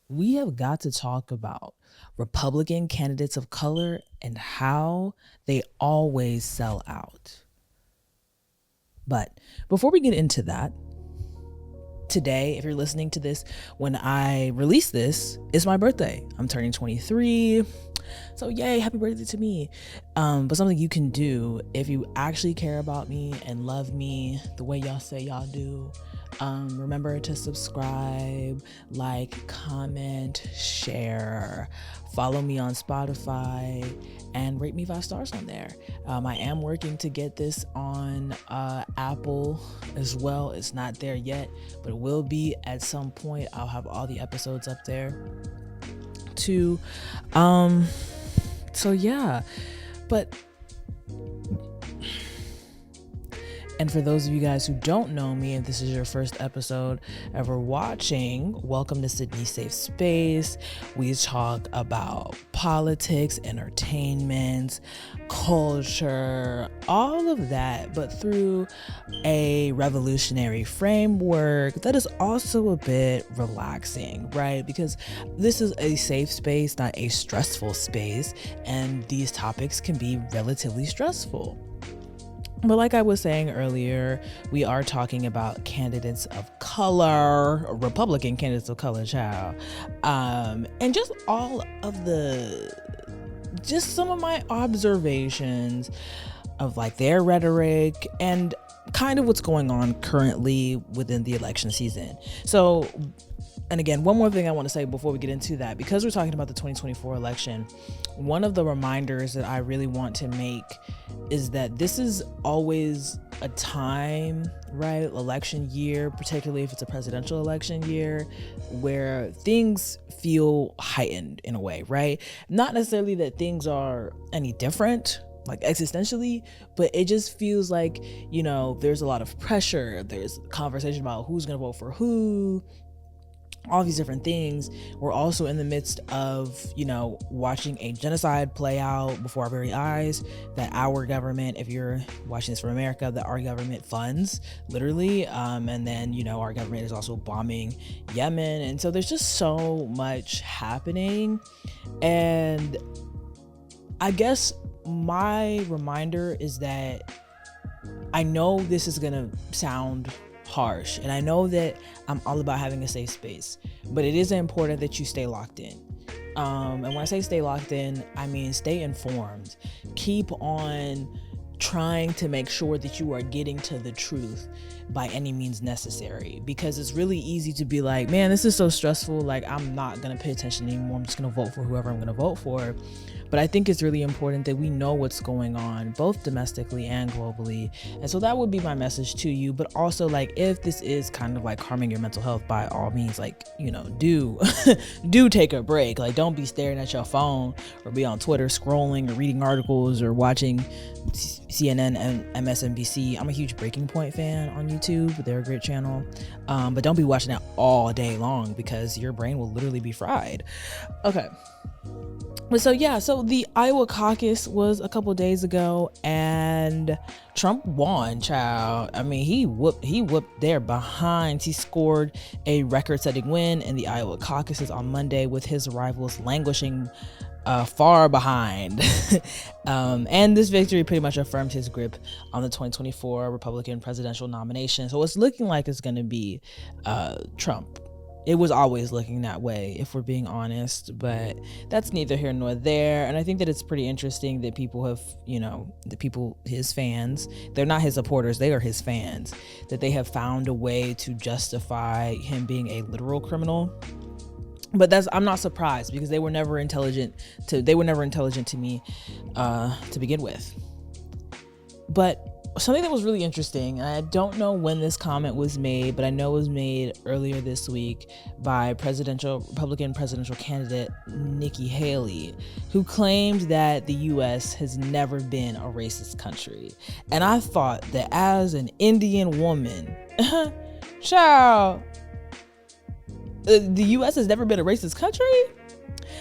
we have got to talk about Republican candidates of color and how they always sell out. But before we get into that, today, if you're listening to this when I release this, it's my birthday. I'm turning 23. So yay, happy birthday to me. But something you can do if you actually care about me and love me the way y'all say y'all do. Remember to subscribe, like, comment, share, follow me on Spotify, and rate me 5 stars on there. I am working to get this on Apple as well. It's not there yet, but it will be at some point. I'll have all the episodes up there too. So yeah, but and for those of you guys who don't know me, if this is your first episode ever watching, welcome to Sydney's Safe Space. We talk about politics, entertainment, culture, all of that, but through a revolutionary framework that is also a bit relaxing, right? Because this is a safe space, not a stressful space, and these topics can be relatively stressful. But like I was saying earlier, we are talking about candidates of color, Republican candidates of color, child. And just all of just some of my observations of like their rhetoric and kind of what's going on currently within the election season. So, and again, one more thing I want to say before we get into that, because we're talking about the 2024 election, one of the reminders that I really want to make is that this is always a time, right? Election year, particularly if it's a presidential election year, where things feel heightened in a way, right? Not necessarily that things are any different, like existentially, but it just feels like, there's a lot of pressure. There's conversation about who's going to vote for who, all these different things. We're also in the midst of, watching a genocide play out before our very eyes that our government, if you're watching this from America, that our government funds literally. And then, our government is also bombing Yemen. And so there's just so much happening. And I guess my reminder is that I know this is going to sound harsh, and I know that I'm all about having a safe space, but it is important that you stay locked in. And when I say stay locked in, I mean stay informed. Keep on trying to make sure that you are getting to the truth by any means necessary, because it's really easy to be like, man, this is so stressful, like I'm not gonna pay attention anymore, I'm just gonna vote for whoever I'm gonna vote for. But I think it's really important that we know what's going on both domestically and globally. And so that would be my message to you. But also, like, if this is kind of like harming your mental health, by all means, like, do do take a break. Like, don't be staring at your phone or be on Twitter scrolling or reading articles or watching CNN and MSNBC. I'm a huge Breaking Point fan on YouTube. They're a great channel. But don't be watching that all day long, because your brain will literally be fried. Okay. So the Iowa caucus was a couple days ago, and Trump won, child. I mean, he whooped their behinds. He scored a record-setting win in the Iowa caucuses on Monday, with his rivals languishing far behind. And this victory pretty much affirmed his grip on the 2024 Republican presidential nomination. So it's looking like it's going to be Trump. It was always looking that way, if we're being honest, but that's neither here nor there. And I think that it's pretty interesting that people have, his fans, they're not his supporters, they are his fans, that they have found a way to justify him being a literal criminal. But I'm not surprised, because they were never intelligent to me to begin with. But something that was really interesting, and I don't know when this comment was made, but I know it was made earlier this week by Republican presidential candidate Nikki Haley, who claimed that the U.S. has never been a racist country. And I thought that as an Indian woman, child, the U.S. has never been a racist country?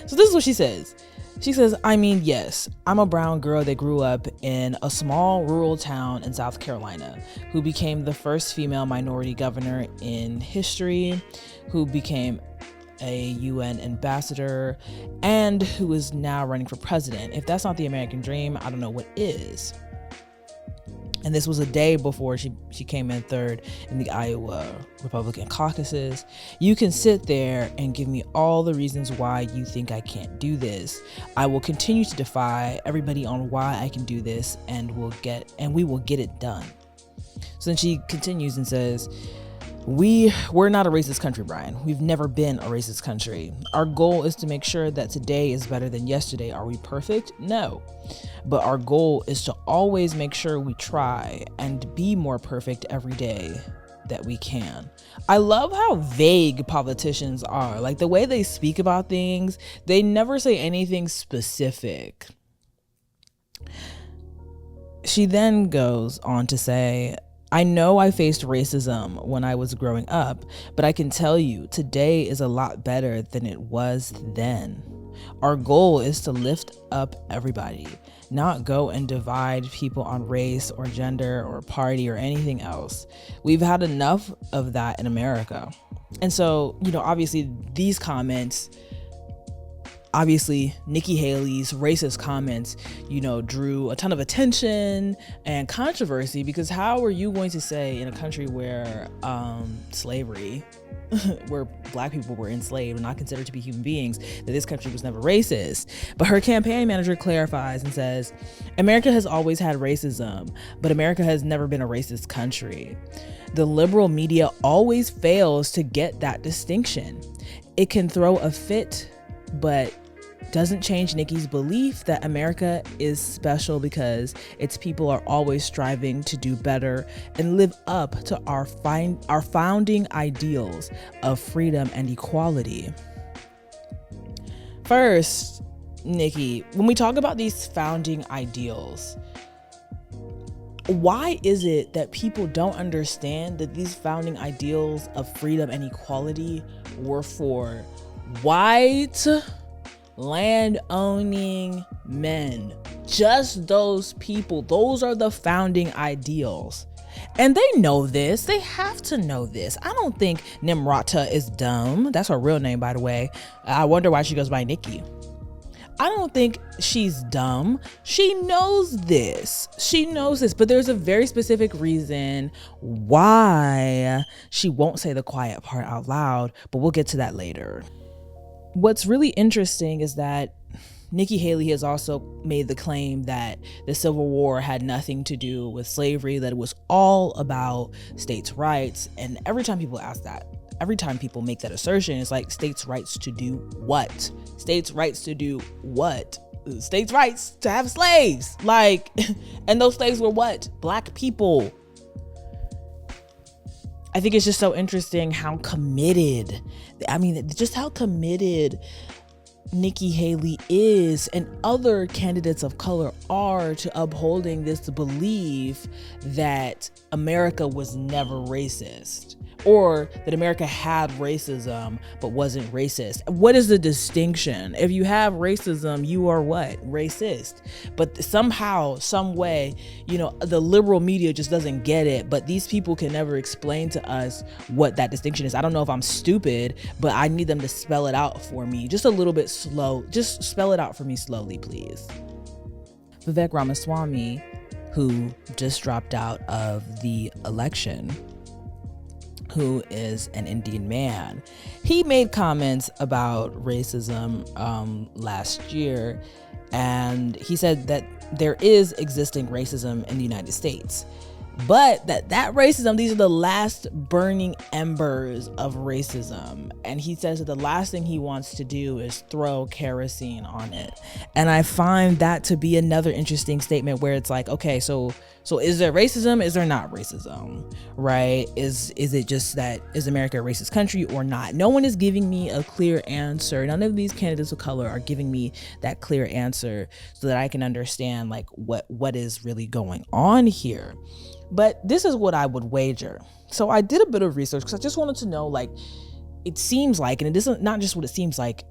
So this is what she says. She says, I mean, yes, I'm a brown girl that grew up in a small rural town in South Carolina, who became the first female minority governor in history, who became a UN ambassador, and who is now running for president. If that's not the American dream, I don't know what is. And this was a day before she came in third in the Iowa Republican caucuses. You can sit there and give me all the reasons why you think I can't do this. I will continue to defy everybody on why I can do this, and we will get it done. So then she continues and says, We're not a racist country, Brian. We've never been a racist country. Our goal is to make sure that today is better than yesterday. Are we perfect? No. But our goal is to always make sure we try and be more perfect every day that we can. I love how vague politicians are. Like, the way they speak about things, they never say anything specific. She then goes on to say, I know I faced racism when I was growing up, but I can tell you today is a lot better than it was then. Our goal is to lift up everybody, not go and divide people on race or gender or party or anything else. We've had enough of that in America. And so, obviously these comments, Nikki Haley's racist comments, drew a ton of attention and controversy, because how are you going to say in a country where slavery, where black people were enslaved and not considered to be human beings, that this country was never racist? But her campaign manager clarifies and says, America has always had racism, but America has never been a racist country. The liberal media always fails to get that distinction. It can throw a fit, but doesn't change Nikki's belief that America is special because its people are always striving to do better and live up to our founding ideals of freedom and equality. First, Nikki, when we talk about these founding ideals, why is it that people don't understand that these founding ideals of freedom and equality were for white land owning men? Just those people. Those are the founding ideals. And they know this. They have to know this. I don't think Nimrata is dumb. That's her real name, by the way. I wonder why she goes by Nikki. I don't think she's dumb. She knows this. But there's a very specific reason why she won't say the quiet part out loud, but we'll get to that later. What's really interesting is that Nikki Haley has also made the claim that the Civil War had nothing to do with slavery, that it was all about states' rights. And every time people ask that, every time people make that assertion, it's like, states' rights to do what? States' rights to do what? States' rights to have slaves. Like, and those slaves were what? Black people. I think it's just so interesting how committed, just how committed Nikki Haley is and other candidates of color are to upholding this belief that America was never racist, or that America had racism but wasn't racist. What is the distinction? If you have racism, you are what? Racist. But somehow, some way, the liberal media just doesn't get it. But these people can never explain to us what that distinction is. I don't know if I'm stupid, but I need them to spell it out for me just a little bit slow. Just spell it out for me slowly, please. Vivek Ramaswamy, who just dropped out of the election, who is an Indian man, he made comments about racism last year, and he said that there is existing racism in the United States, but that racism, these are the last burning embers of racism. And he says that the last thing he wants to do is throw kerosene on it. And I find that to be another interesting statement where it's like, okay, so is there racism? Is there not racism? Right? Is it just that, is America a racist country or not? No one is giving me a clear answer. None of these candidates of color are giving me that clear answer so that I can understand like what is really going on here. But this is what I would wager. So I did a bit of research because I just wanted to know, like, it seems like, and it isn't not just what it seems like,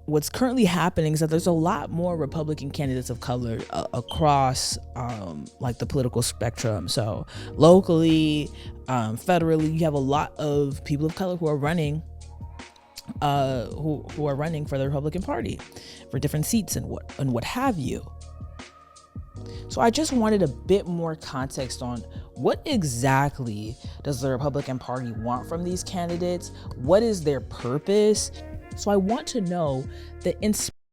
what's currently happening is that there's a lot more Republican candidates of color across like the political spectrum. So locally, federally, you have a lot of people of color who are running who are running for the Republican Party for different seats and what have you. So I just wanted a bit more context on what exactly does the Republican Party want from these candidates? What is their purpose? So I want to know the